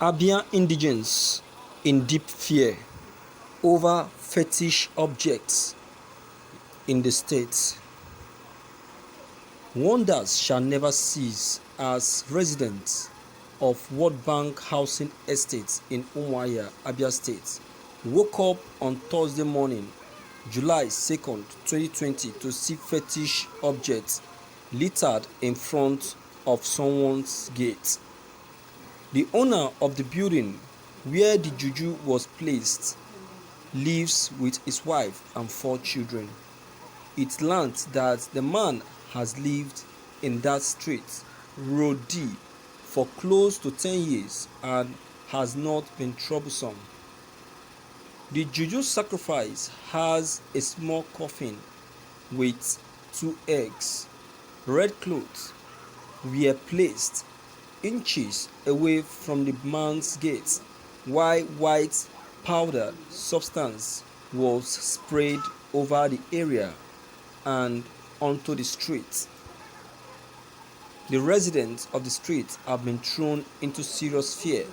Abia Indigenes in deep fear over fetish objects in the state. Wonders shall never cease as residents of World Bank housing estates in Umuahia, Abia State, woke up on Thursday morning, July 2nd, 2020 to see fetish objects littered in front of someone's gate. The owner of the building where the juju was placed lives with his wife and 4 children. It learned that the man has lived in that street, Road D, for close to 10 years and has not been troublesome. The juju sacrifice has a small coffin with 2 eggs. Red clothes were placed inches away from the man's gate, while white powdered substance was sprayed over the area and onto the street. The residents of the street have been thrown into serious fear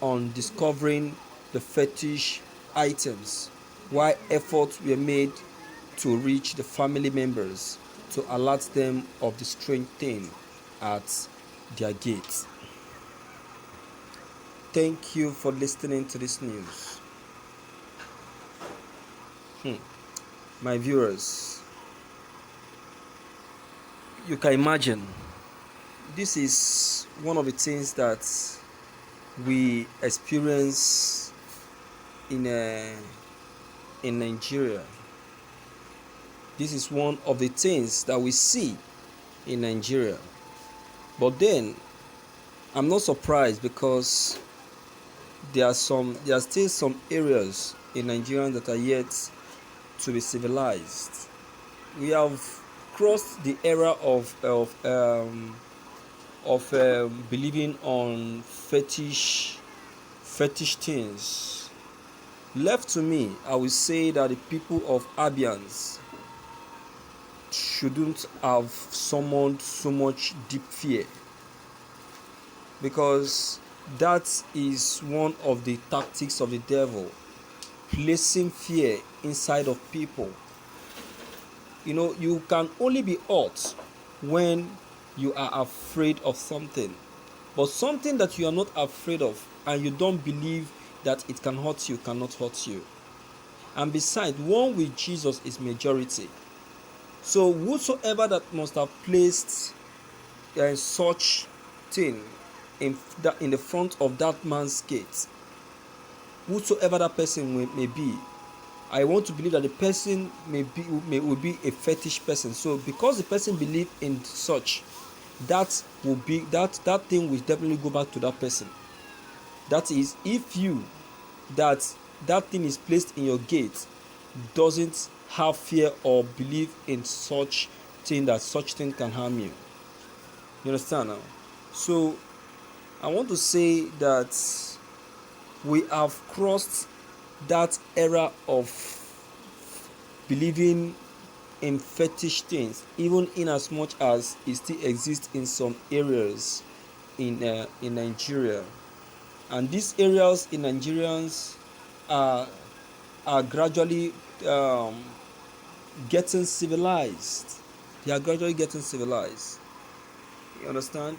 on discovering the fetish items, while efforts were made to reach the family members to alert them of the strange thing at their gate. Thank you for listening to this news. My viewers, you can imagine this is one of the things that we experience in Nigeria. This is one of the things that we see in Nigeria. But then I'm not surprised because there are still some areas in Nigeria that are yet to be civilized. We have crossed the era of believing on fetish things. Left to me, I will say that the people of Abians shouldn't have summoned so much deep fear, because that is one of the tactics of the devil, placing fear inside of people. You can only be hurt when you are afraid of something, but something that you are not afraid of and you don't believe that it can hurt you cannot hurt you. And besides, one with Jesus is majority. So whosoever that must have placed such thing in the front of that man's gate, whosoever that person may be, I want to believe that the person will be a fetish person. So because the person believes in such, that thing will definitely go back to that person. That is, if that thing is placed in your gate doesn't have fear or believe in such thing, that such thing can harm you. You understand now? So I want to say that we have crossed that era of believing in fetish things, even in as much as it still exists in some areas in Nigeria. And these areas in Nigerians are gradually getting civilized. They are gradually getting civilized. You understand?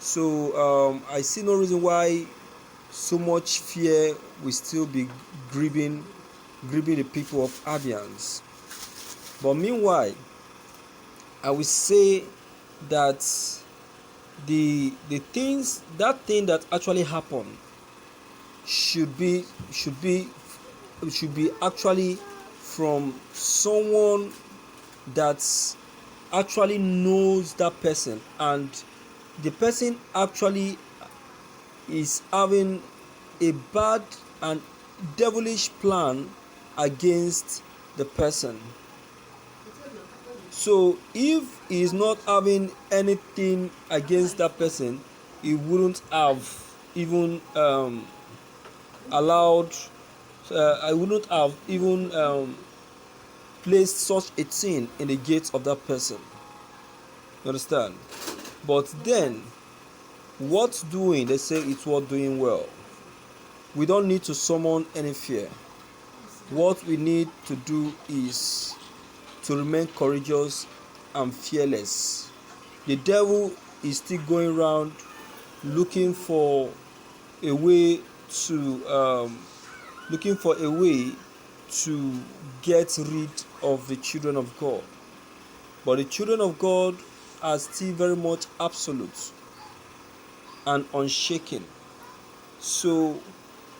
So I see no reason why so much fear will still be gripping the people of Abians. But meanwhile, I will say that the thing that actually happened should be actually from someone that actually knows that person, and the person actually is having a bad and devilish plan against the person. So if he is not having anything against that person, he wouldn't have even I wouldn't have even placed such a thing in the gates of that person. You understand? But then What's doing? They say it's what doing well. We don't need to summon any fear. What we need to do is to remain courageous and fearless. The devil is still going around looking for a way to get rid of the children of God. But the children of God are still very much absolute and unshaken. So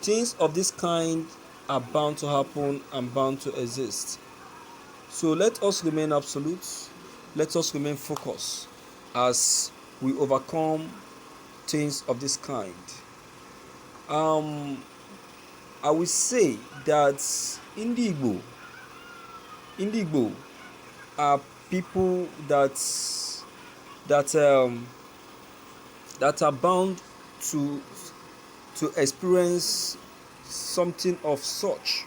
things of this kind are bound to happen and bound to exist. So let us remain absolute. Let us remain focused as we overcome things of this kind. I will say that Indigo are people that are bound to experience something of such.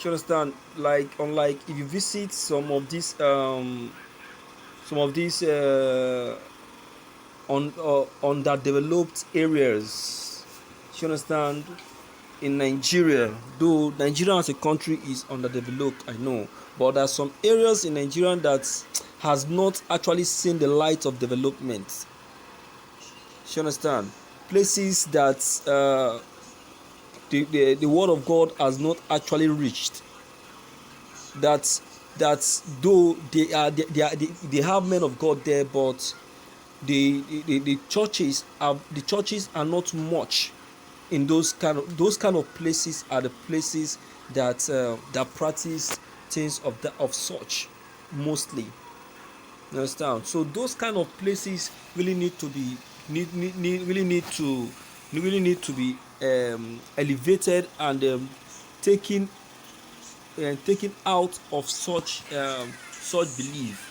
You understand? Like, unlike if you visit some of these underdeveloped areas, you understand, in Nigeria, though Nigeria as a country is underdeveloped, I know, but there are some areas in Nigeria that has not actually seen the light of development. You understand? Places that the word of God has not actually reached. That though they have men of God there, but the churches are not much in those kind of places. Are the places that practice things of such mostly. You understand? So those kind of places really need to be elevated and taken out of such belief.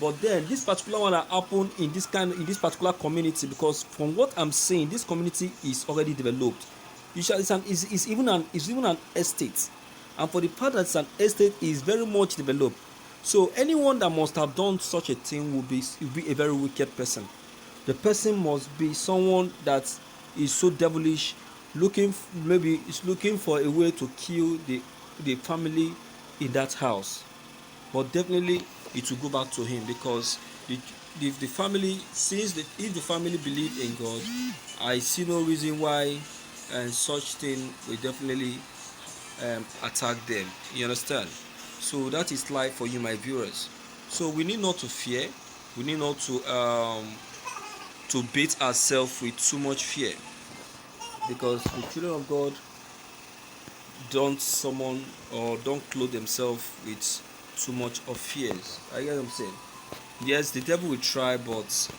But then this particular one that happened in this particular community, because from what I'm saying, this community is already developed. It's even an estate, and for the part that it's an estate, is very much developed. So anyone that must have done such a thing will be a very wicked person. The person must be someone that is so devilish, looking for a way to kill the family in that house. But definitely it will go back to him, because the family, if the family believe in God, I see no reason why such thing will definitely attack them. You understand? So that is life for you, my viewers. So we need not to fear. We need not to beat ourselves with too much fear, because the children of God don't summon or don't clothe themselves with too much of fears. I get what I'm saying. Yes, the devil will try, but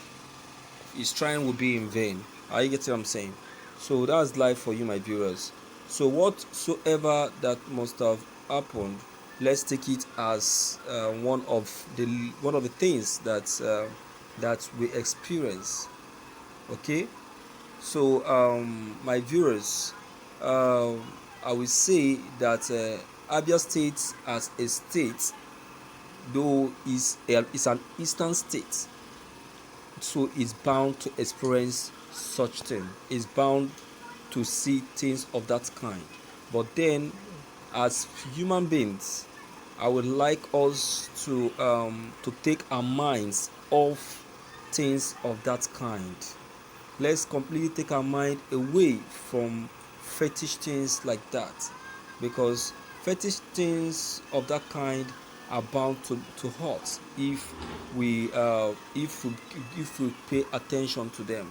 his trying will be in vain. I get what I'm saying. So that's life for you, my viewers. So whatsoever that must have happened, let's take it as one of the things that we experience. Okay. So my viewers, I will say that Abia State as a state, though is an eastern state, so it's bound to experience such thing. It's bound to see things of that kind. But then, as human beings, I would like us to take our minds off things of that kind. Let's completely take our mind away from fetish things like that, because fetish things of that kind are bound to hurt if we pay attention to them.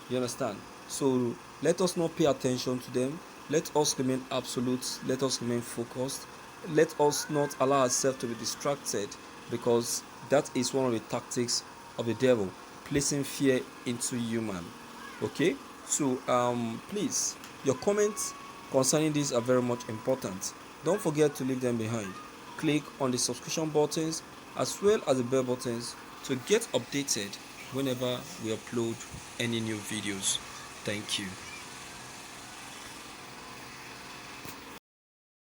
You understand? So let us not pay attention to them. Let us remain absolute. Let us remain focused. Let us not allow ourselves to be distracted, because that is one of the tactics of the devil, placing fear into human. Okay, so please, your comments concerning this are very much important. Don't forget to leave them behind. Click on the subscription buttons as well as the bell buttons to get updated whenever we upload any new videos. Thank you.